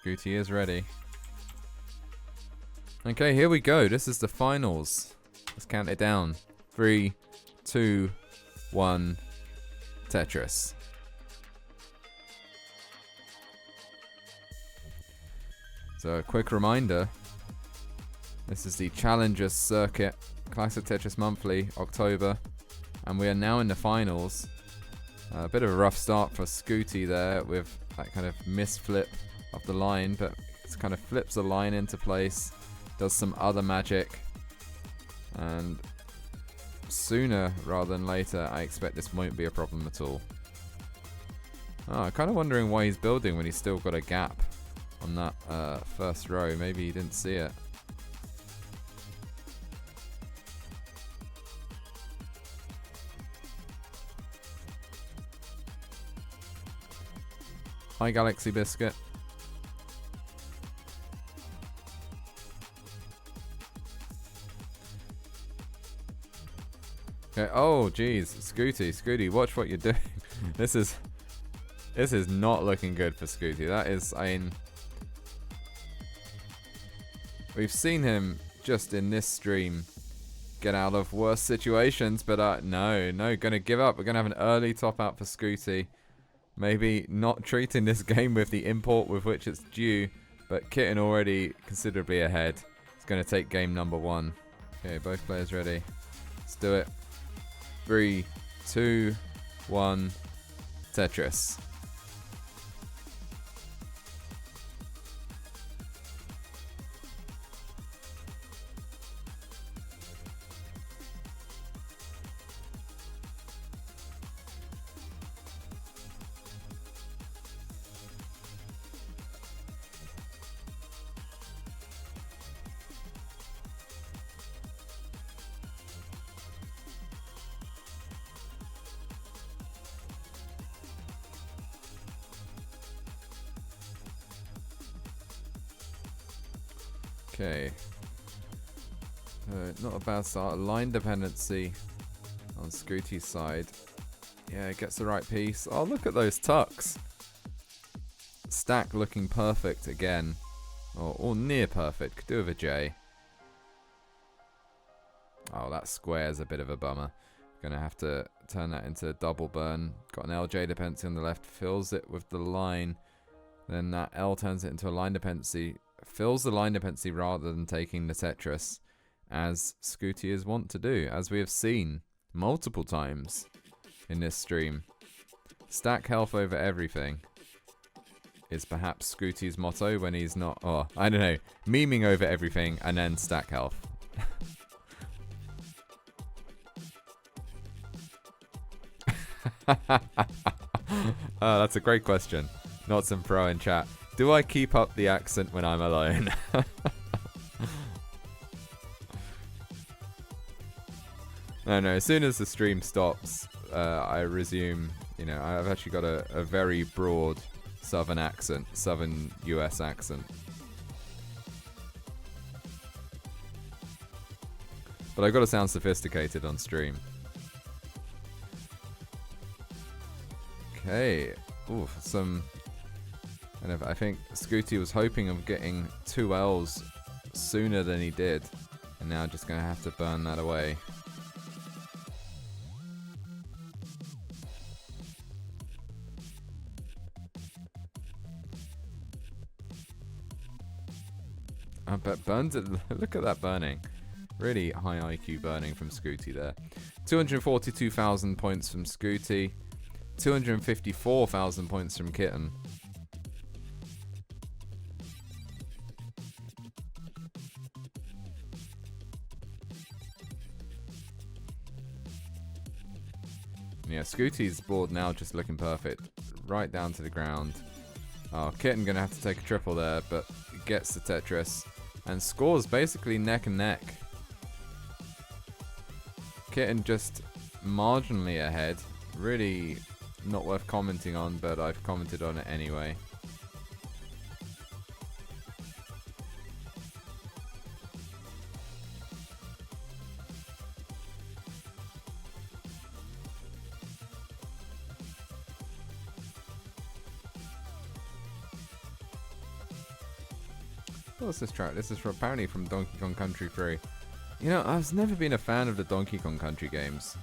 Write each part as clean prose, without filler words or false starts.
Scuti is ready. Okay, here we go. This is the finals. Let's count it down. 3, 2, 1. Tetris. So a quick reminder. This is the Challengers Circuit Classic Tetris Monthly, October. And we are now in the finals. A bit of a rough start for Scuti there with that kind of misflip of the line, but it kind of flips the line into place, does some other magic, and sooner rather than later I expect this won't be a problem at all. I'm kind of wondering why he's building when he's still got a gap on that first row. Maybe he didn't see it. Hi, Galaxy Biscuit. Okay. Oh, geez, Scuti, watch what you're doing. This is not looking good for Scuti. That is, I mean, we've seen him just in this stream get out of worse situations, but no, gonna give up. We're gonna have an early top out for Scuti. Maybe not treating this game with the import with which it's due, but Kitten already considerably ahead. It's going to take game number 1. Okay, both players ready. Let's do it. 3, 2, 1. Tetris. Okay. Not a bad start. Line dependency on Scuti's side. Yeah, gets the right piece. Oh, look at those tucks. Stack looking perfect again. Or near perfect. Could do with a J. Oh, that square's a bit of a bummer. Gonna have to turn that into a double burn. Got an LJ dependency on the left. Fills it with the line. Then that L turns it into a line dependency. Fills the line dependency rather than taking the Tetris, as Scuti is wont to do, as we have seen multiple times in this stream. Stack health over everything is perhaps Scuti's motto when he's not, I don't know, memeing over everything and then stack health. That's a great question. Not some pro in chat. Do I keep up the accent when I'm alone? No, as soon as the stream stops, I resume, I've actually got a very broad southern accent, southern US accent. But I've got to sound sophisticated on stream. Okay. Ooh, I think Scuti was hoping of getting 2 L's sooner than he did. And now just going to have to burn that away. But burns it. Look at that burning. Really high IQ burning from Scuti there. 242,000 points from Scuti. 254,000 points from Kitten. Yeah, Scuti's board now just looking perfect. Right down to the ground. Oh, Kitten gonna have to take a triple there, but gets the Tetris. And scores basically neck and neck. Kitten just marginally ahead. Really not worth commenting on, but I've commented on it anyway. What's this track? This is apparently from Donkey Kong Country 3. You know, I've never been a fan of the Donkey Kong Country games.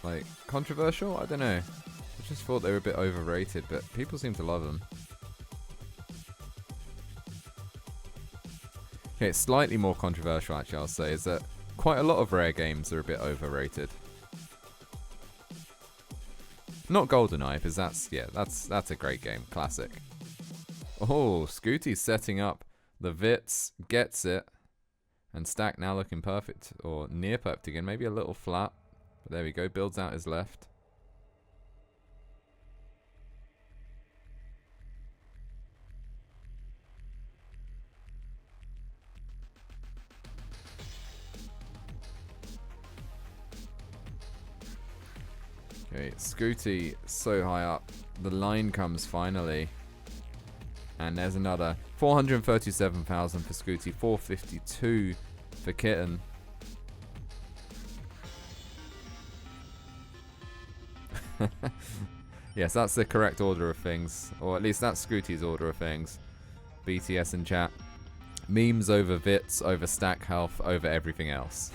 Like, controversial? I don't know. I just thought they were a bit overrated, but people seem to love them. Okay, it's slightly more controversial, actually, I'll say, is that quite a lot of Rare games are a bit overrated. Not GoldenEye, because that's a great game. Classic. Oh, Scuiti's setting up the Vits, gets it, and Stack now looking perfect, or near perfect again, maybe a little flat, but there we go, builds out his left. Okay, Scuiti so high up, the line comes finally. And there's another 437,000 for Scuiti, 452 for Kitten. Yes, that's the correct order of things, or at least that's Scuiti's order of things. BTS in chat. Memes over Vits, over stack health, over everything else.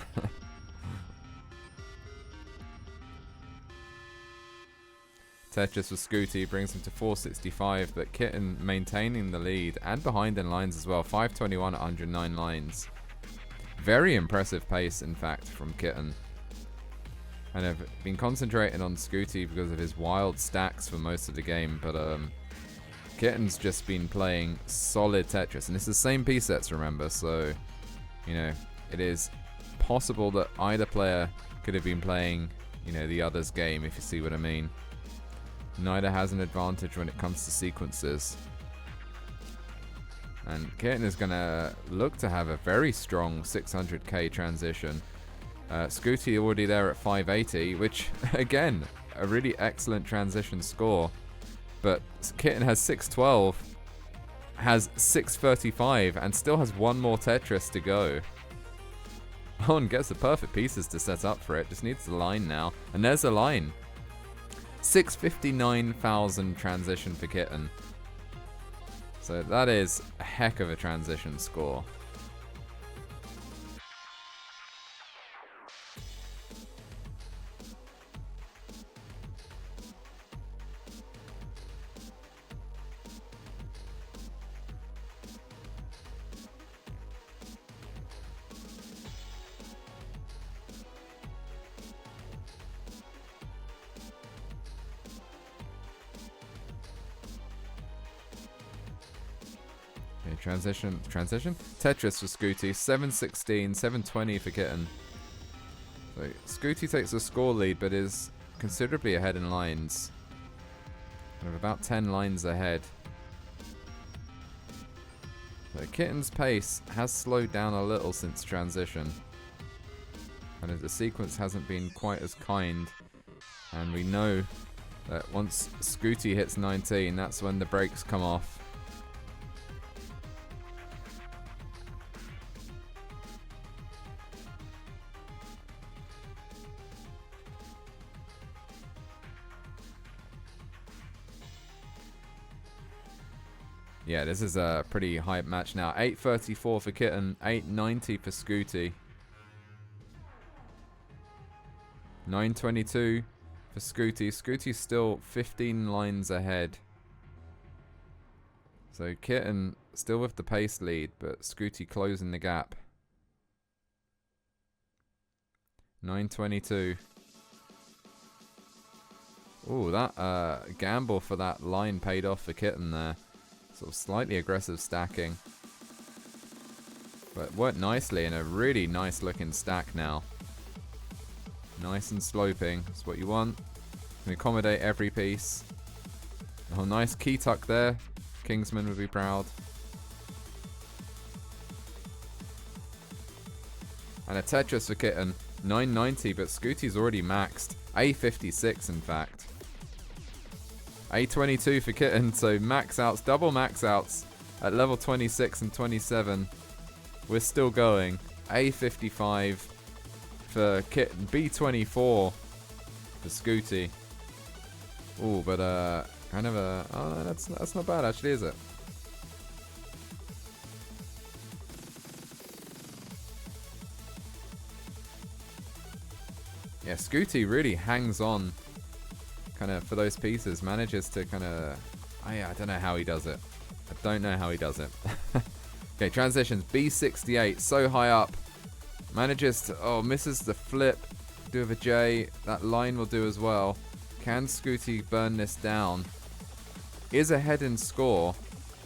Tetris for Scuiti brings him to 465, but Kitten maintaining the lead and behind in lines as well. 521 at 109 lines. Very impressive pace, in fact, from Kitten. And I've been concentrating on Scuiti because of his wild stacks for most of the game, but Kitten's just been playing solid Tetris. And it's the same piece sets, remember, so, you know, it is possible that either player could have been playing, you know, the other's game, if you see what I mean. Neither has an advantage when it comes to sequences. And Kitten is going to look to have a very strong 600k transition. Scuiti already there at 580, which, again, a really excellent transition score. But Kitten has 612, has 635, and still has one more Tetris to go. Oh, and gets the perfect pieces to set up for it. Just needs the line now. And there's the line. 659,000 transition for Kitten. So that is a heck of a transition score. Transition. Tetris for Scuiti, 716, 720 for Kitten. So Scuiti takes a score lead, but is considerably ahead in lines. Kind of about 10 lines ahead. So Kitten's pace has slowed down a little since transition. And the sequence hasn't been quite as kind. And we know that once Scuiti hits 19, that's when the brakes come off. Yeah, this is a pretty hype match now. 834 for Kitten, 890 for Scuiti. 922 for Scuiti. Scuiti's still 15 lines ahead. So Kitten still with the pace lead, but Scuiti closing the gap. 922. Ooh, that gamble for that line paid off for Kitten there. Sort of slightly aggressive stacking. But worked nicely in a really nice looking stack now. Nice and sloping. That's what you want. Can accommodate every piece. Oh, nice key tuck there. Kingsman would be proud. And a Tetris for Kitten. 990, but Scuiti's already maxed. A56 in fact. A22 for Kitten, so max outs, double max outs at level 26 and 27. We're still going. A55 for Kitten, B24 for Scuiti. Ooh, but kind of a, oh, that's not bad actually, is it? Yeah, Scuti really hangs on kind of for those pieces. Manages to kind of... I don't know how he does it. I don't know how he does it. Okay, transitions. B68, so high up. Manages to... Oh, misses the flip. Do with a J. That line will do as well. Can Scuti burn this down? Is ahead in score.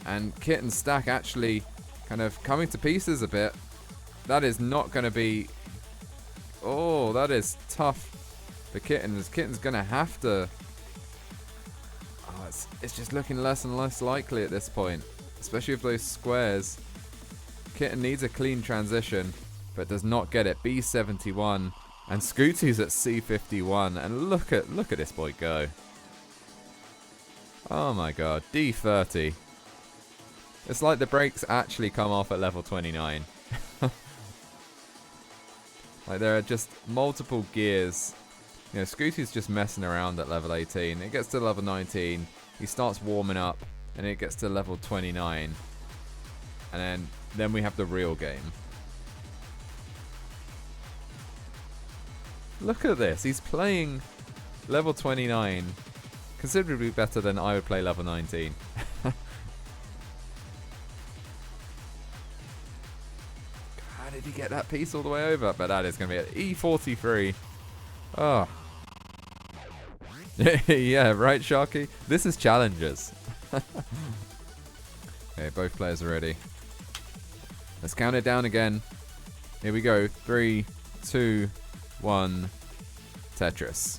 And Kitten's stack actually kind of coming to pieces a bit. That is not going to be... Oh, that is tough for Kitten. Kitten's going to have to... Oh, it's just looking less and less likely at this point. Especially with those squares. Kitten needs a clean transition, but does not get it. B71. And Scuti's at C51. And look at this boy go. Oh my god. D30. It's like the brakes actually come off at level 29. Like there are just multiple gears. You know, Scuti's just messing around at level 18. It gets to level 19. He starts warming up. And it gets to level 29. And then we have the real game. Look at this. He's playing level 29 considerably better than I would play level 19. How did he get that piece all the way over? But that is going to be an E43. Oh. Yeah, right, Sharky? This is challenges. Okay, both players are ready. Let's count it down again. Here we go. 3, 2, 1. Tetris.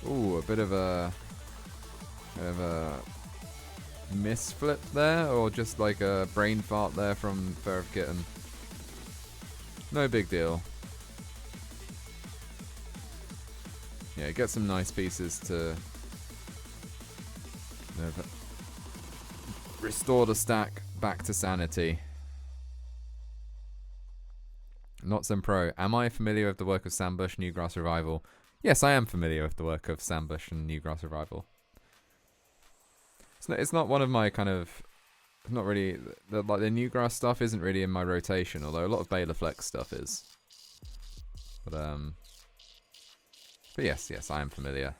Ooh, a bit of a misflip there, or just like a brain fart there from Kitten. No big deal. Yeah, get some nice pieces to restore the stack back to sanity. Not some pro. Am I familiar with the work of Sambush, Newgrass Revival? Yes, I am familiar with the work of Sambush and Newgrass Revival. It's not one of my kind of... Not really... The Newgrass stuff isn't really in my rotation, although a lot of Baylor Flex stuff is. But yes, I am familiar.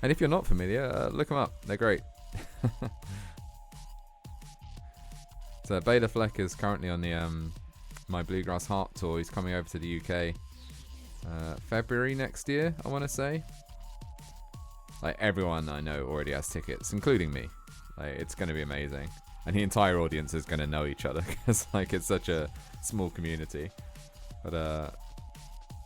And if you're not familiar, look them up. They're great. So Baylor Fleck is currently on the my Bluegrass Heart tour. He's coming over to the UK February next year, I want to say. Like, everyone I know already has tickets, including me. Like, it's going to be amazing. And the entire audience is going to know each other, because, like, it's such a small community. But,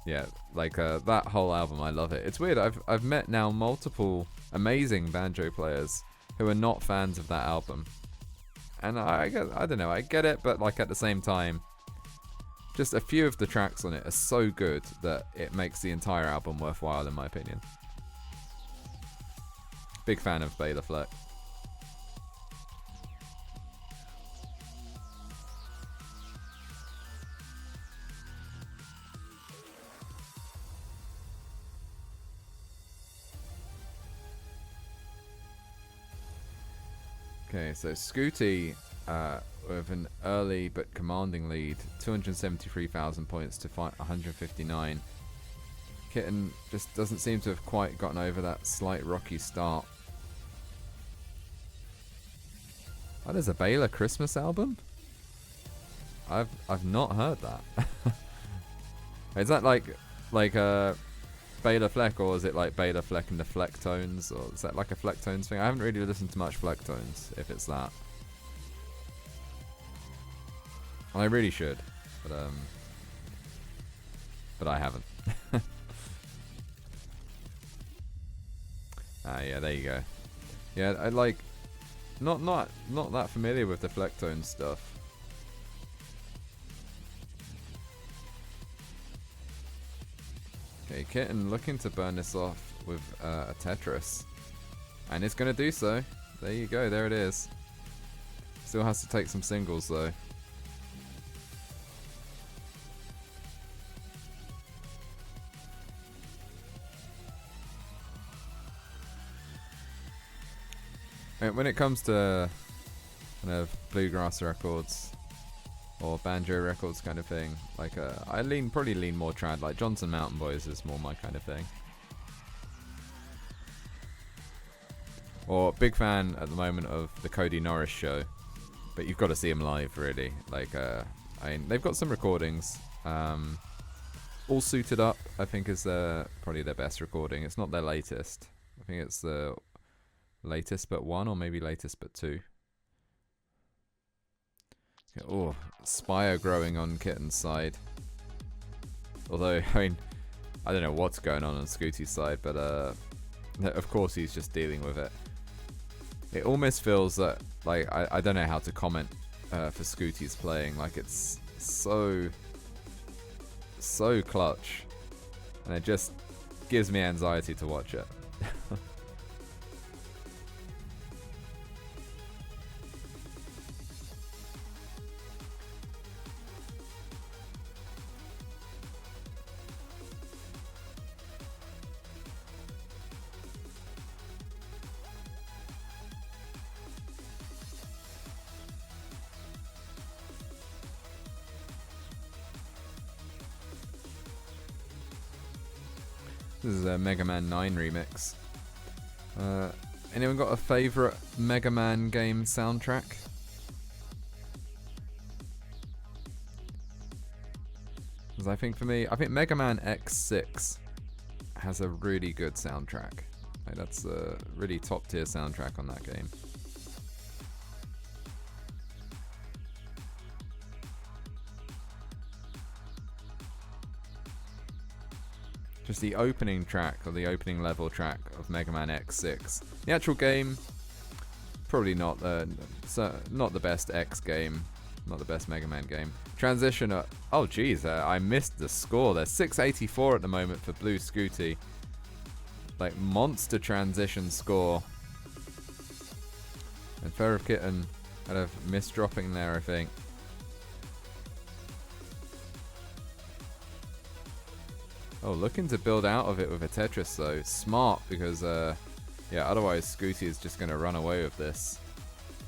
yeah, like, that whole album, I love it. It's weird, I've met now multiple amazing banjo players who are not fans of that album. And I don't know, I get it, but, like, at the same time, just a few of the tracks on it are so good that it makes the entire album worthwhile, in my opinion. Big fan of Baylor Fleck. Okay, so Scuti with an early but commanding lead, 273,000 points to fight 159. Kitten just doesn't seem to have quite gotten over that slight rocky start. Oh, there's a Baylor Christmas album? I've not heard that. Is that like Baylor Fleck, or is it like Baylor Fleck and the Flecktones, or is that like a Flecktones thing? I haven't really listened to much Flecktones, if it's that. I really should, but I haven't. Yeah, there you go. Yeah, I like not that familiar with the Flecktone stuff. Okay, Kitten looking to burn this off with a Tetris, and it's gonna do so. There you go, there it is. Still has to take some singles though. When it comes to kind of bluegrass records or banjo records kind of thing, like I probably lean more trad. Like Johnson Mountain Boys is more my kind of thing. Or big fan at the moment of the Cody Norris show, but you've got to see him live really. Like I mean, they've got some recordings. All Suited Up, I think, is probably their best recording. It's not their latest. I think it's the latest but one, or maybe latest but two. Oh, Spire growing on Kitten's side. Although, I mean, I don't know what's going on Scuti's side, but of course he's just dealing with it. It almost feels that, like, I don't know how to comment for Scuti's playing. Like, it's so clutch, and it just gives me anxiety to watch it. This is a Mega Man 9 remix. Anyone got a favourite Mega Man game soundtrack? Because I think for me, I think Mega Man X6 has a really good soundtrack. Like, that's a really top tier soundtrack on that game. Just the opening track, or the opening level track of Mega Man X6. The actual game, probably not the best X game, not the best Mega Man game. Transition, oh geez, I missed the score. There's 684 at the moment for Blue Scuti. Like, monster transition score. And Fair of Kitten had a misdropping there, I think. Oh, looking to build out of it with a Tetris though. Smart, because yeah, otherwise Scuti is just going to run away with this.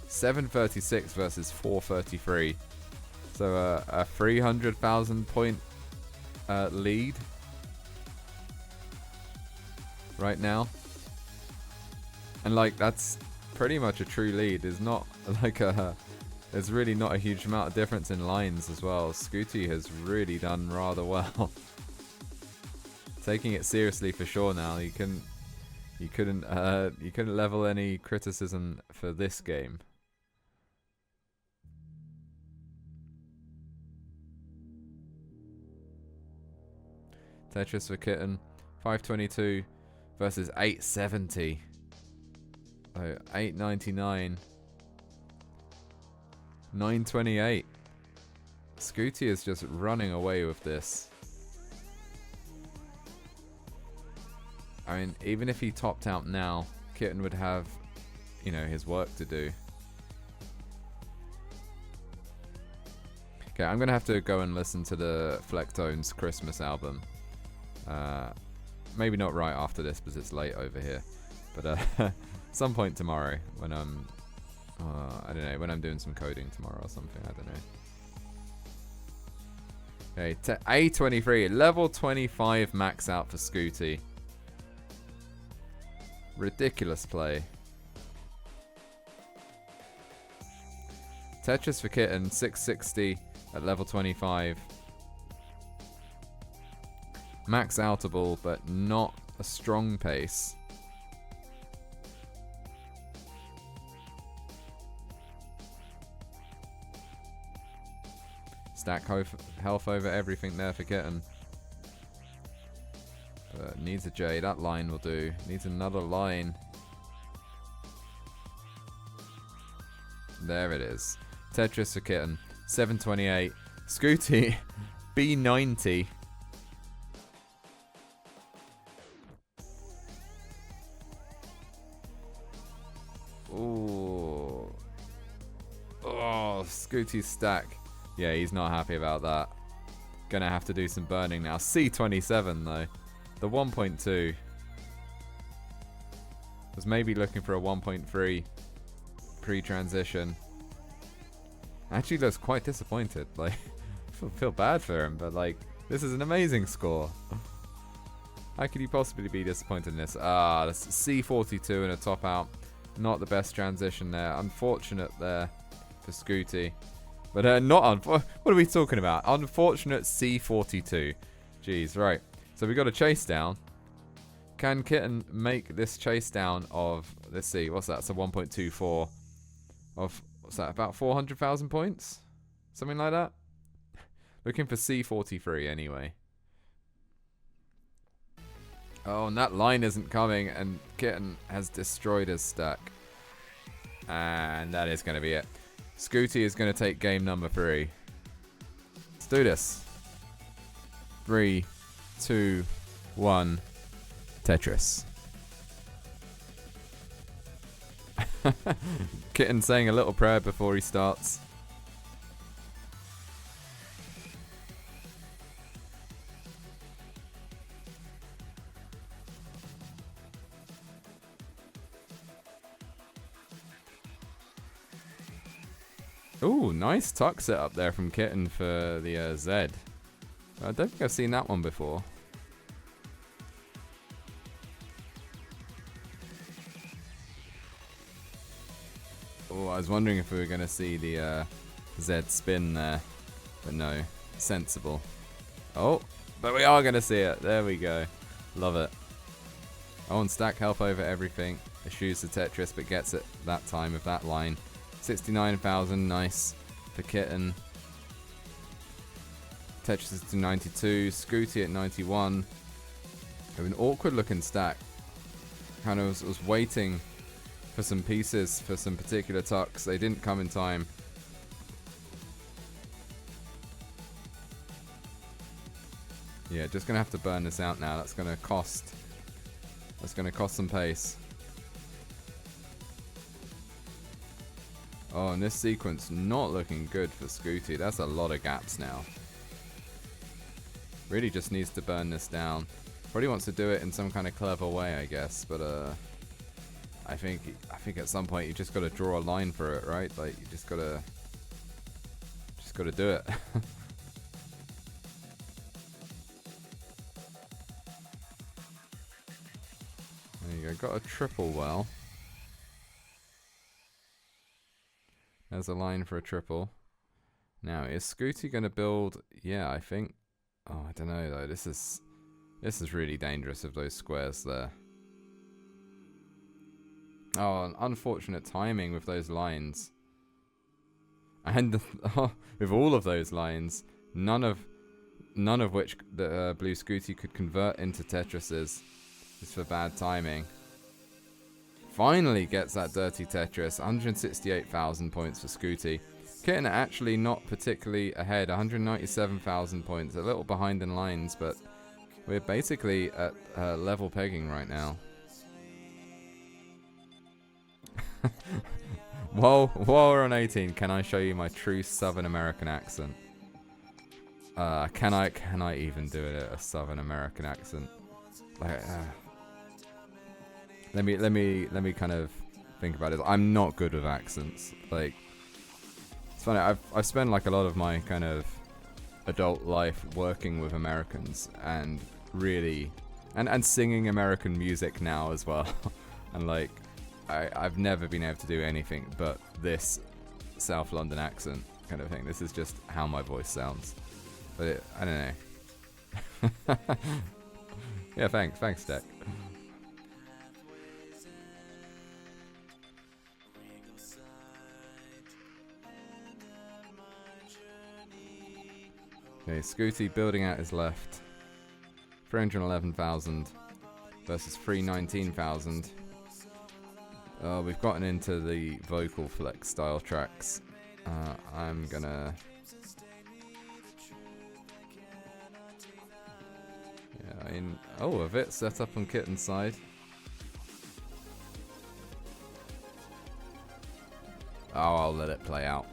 736 versus 433. So a 300,000 point lead right now. And like, that's pretty much a true lead. There's not like there's really not a huge amount of difference in lines as well. Scuti has really done rather well. Taking it seriously for sure now. You couldn't level any criticism for this game. Tetris for Kitten, 522 versus 870. Oh, 899. 928. Scuti is just running away with this. I mean, even if he topped out now, Kitten would have, you know, his work to do. Okay, I'm going to have to go and listen to the Flecktones Christmas album. Maybe not right after this because it's late over here. But some point tomorrow when I'm, I don't know, when I'm doing some coding tomorrow or something, I don't know. Okay, A23, level 25 max out for Scuti. Ridiculous play. Tetris for Kitten, 660 at level 25. Max outable, but not a strong pace. Stack health over everything there for Kitten. Needs a J. That line will do. Needs another line. There it is. Tetris for Kitten. 728. Scuti. B90. Ooh. Oh, Scuti's stack. Yeah, he's not happy about that. Gonna have to do some burning now. C27 though. The 1.2 was maybe looking for a 1.3. pre-transition. Actually looks quite disappointed. Like, I feel bad for him, but like, this is an amazing score. How could you possibly be disappointed in this? Ah, that's C42 and a top out. Not the best transition there. Unfortunate there for Scuti. But not what are we talking about? Unfortunate C42. Jeez, right. So we got a Chasedown. Can Kitten make this Chasedown of, let's see, what's that? So 1.24 of, what's that, about 400,000 points? Something like that? Looking for C43 anyway. Oh, and that line isn't coming, and Kitten has destroyed his stack. And that is going to be it. Scuti is going to take game number 3. Let's do this. 3, 2, 1. Tetris. Kitten saying a little prayer before he starts. Ooh, nice tuck set up there from Kitten for the Z. I don't think I've seen that one before. Oh, I was wondering if we were going to see the Z spin there. But no, sensible. Oh, but we are going to see it. There we go. Love it. Oh, and stack health over everything. Eschews the Tetris, but gets it that time with that line. 69,000, nice for Kitten. Tetris is to 92, Scuti at 91. Have an awkward looking stack. Kind of was waiting for some pieces for some particular tucks. They didn't come in time. Yeah, just gonna have to burn this out now. That's gonna cost some pace. Oh, and this sequence not looking good for Scuti. That's a lot of gaps now. Really just needs to burn this down. Probably wants to do it in some kind of clever way, I guess. But I think at some point you just got to draw a line for it, right? Like you just gotta do it. There you go. Got a triple well. There's a line for a triple. Now, is Scuti going to build? Yeah, I think. Oh, I don't know though. This is really dangerous with those squares there. Oh, an unfortunate timing with those lines. And with all of those lines, none of which the Blue Scuti could convert into Tetrises. It's for bad timing. Finally gets that dirty Tetris. 168,000 points for Scuti. Kitten actually not particularly ahead. 197,000 points. A little behind in lines, but we're basically at level pegging right now. While we're on 18, can I show you my true Southern American accent? Can I even do it a Southern American accent? Like, Let me kind of think about it. I'm not good with accents. Like, it's funny. I've spent like a lot of my kind of adult life working with Americans and really and singing American music now as well. And like, I've never been able to do anything but this South London accent kind of thing. This is just how my voice sounds. But I don't know. Yeah, thanks, Deck. Okay, Scuti building out his left. 311,000 versus 319,000. We've gotten into the vocal flex style tracks. I'm gonna... Yeah, I mean... Oh, a bit set up on Kitten's side. Oh, I'll let it play out.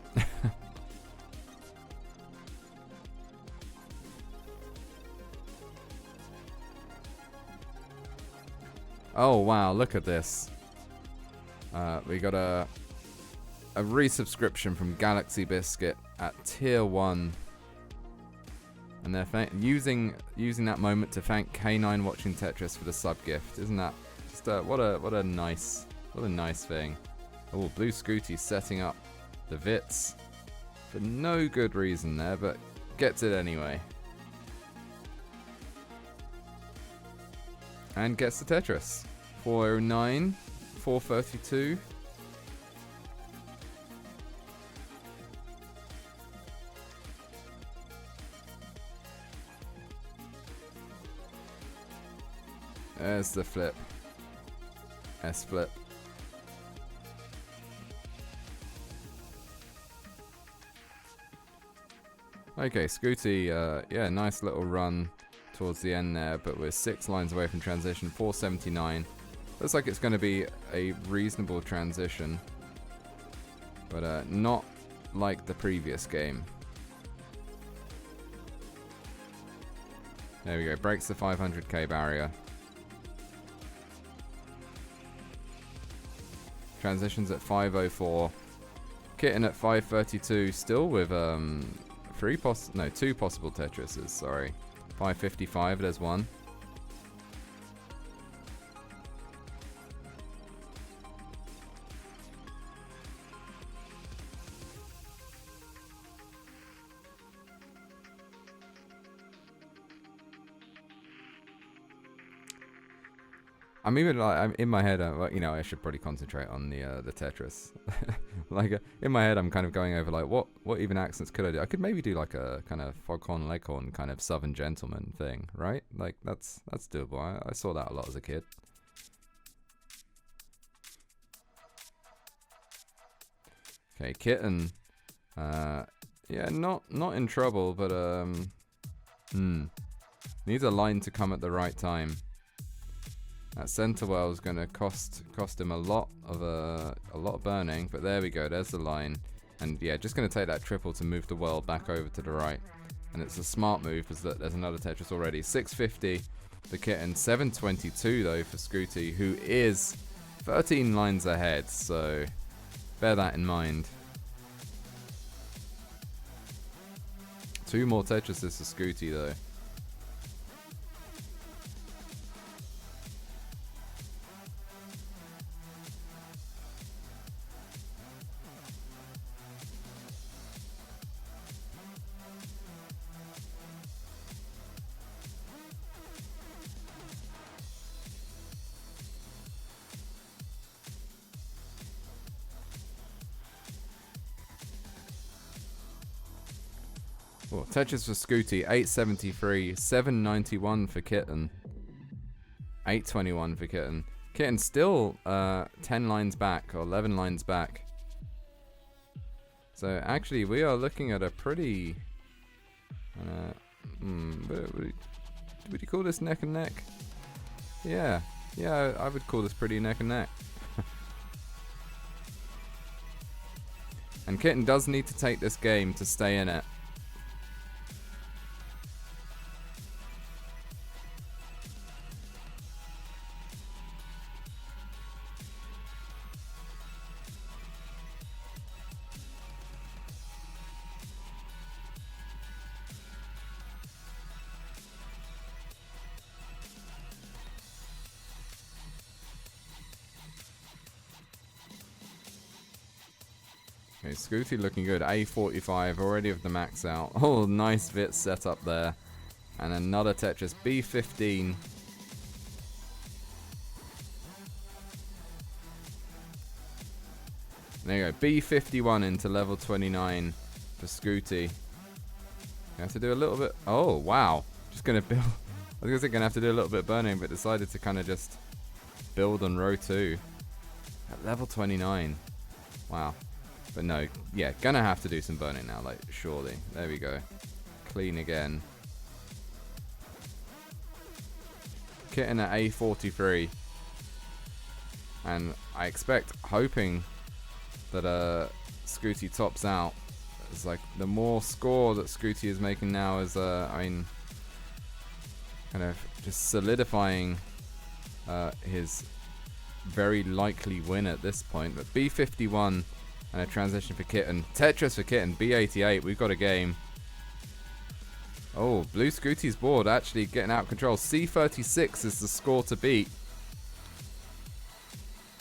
Oh wow, look at this. We got a a resubscription from Galaxy Biscuit at tier 1. And they're using that moment to thank K9 watching Tetris for the sub gift. Isn't that just what a nice thing? Oh, Blue Scuti setting up the Vits for no good reason there, but gets it anyway. And gets the Tetris. 409, 432. There's the flip. S-flip. Okay, Scuti, yeah, nice little run towards the end there, but we're 6 lines away from transition, 479. Looks like it's going to be a reasonable transition, but not like the previous game. There we go, breaks the 500k barrier. Transitions at 504. Kitten at 532, still with 2 possible Tetrises, sorry. 555, there's one. I'm even like, I'm in my head, you know, I should probably concentrate on the Tetris. Like in my head, I'm kind of going over like what even accents could I do? I could maybe do like a kind of foghorn leghorn kind of Southern gentleman thing, right? Like that's doable. I saw that a lot as a kid. Okay, Kitten. Yeah, not in trouble, but needs a line to come at the right time. That center well is going to cost him a lot of burning, but there we go. There's the line, and yeah, just going to take that triple to move the well back over to the right, and it's a smart move because there's another Tetris already. 650 for Kitten, 722 though for Scuti, who is 13 lines ahead. So bear that in mind. 2 more Tetrises for Scuti though. Oh, Tetris for Scuti, 873, 791 for Kitten, 821 for Kitten. Kitten still 10 lines back, or 11 lines back. So actually we are looking at a pretty... would you call this neck and neck? Yeah, I would call this pretty neck and neck. And Kitten does need to take this game to stay in it. Okay, Scuti looking good. A45 already with the max out. Oh, nice Vit set up there. And another Tetris. B15. There you go. B51 into level 29 for Scuti. You have to do a little bit. Oh, wow. Just going to build. I was going to have to do a little bit of burning, but decided to kind of just build on row 2. At level 29. Wow. But no, yeah, gonna have to do some burning now, like, surely. There we go. Clean again. Kitten at A43. And I expect, hoping that Scuti tops out. It's like, the more score that Scuti is making now is, I mean, kind of just solidifying his very likely win at this point. But B51... And a transition for Kitten. Tetris for Kitten. B88. We've got a game. Oh, Blue Scuti's board actually getting out of control. C36 is the score to beat.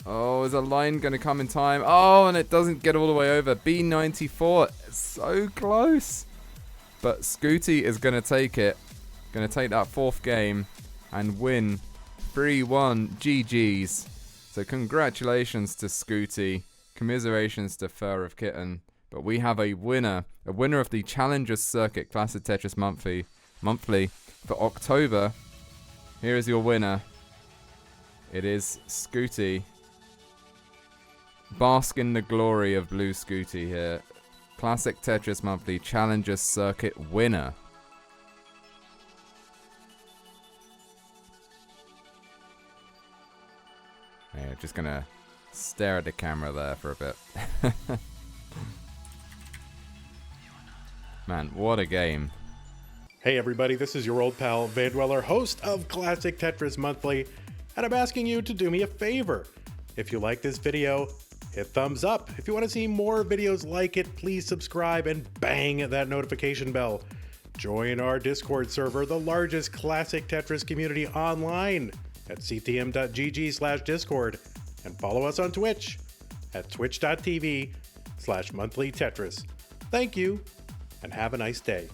Oh, is a line going to come in time? Oh, and it doesn't get all the way over. B94. It's so close. But Scuti is going to take it. Going to take that fourth game and win 3-1. GG's. So congratulations to Scuti. Commiserations to Fur of Kitten. But we have a winner of the Challengers Circuit Classic Tetris Monthly for October. Here is your winner. It is Scuti. Bask in the glory of Blue Scuti here. Classic Tetris Monthly Challengers Circuit winner. Yeah, just gonna stare at the camera there for a bit. Man, what a game. Hey everybody, this is your old pal Vandweller, host of Classic Tetris Monthly, and I'm asking you to do me a favor. If you like this video, hit thumbs up. If you want to see more videos like it, please subscribe and bang that notification bell. Join our Discord server, the largest classic Tetris community online, at ctm.gg/discord, and follow us on Twitch at twitch.tv/monthlytetris. Thank you, and have a nice day.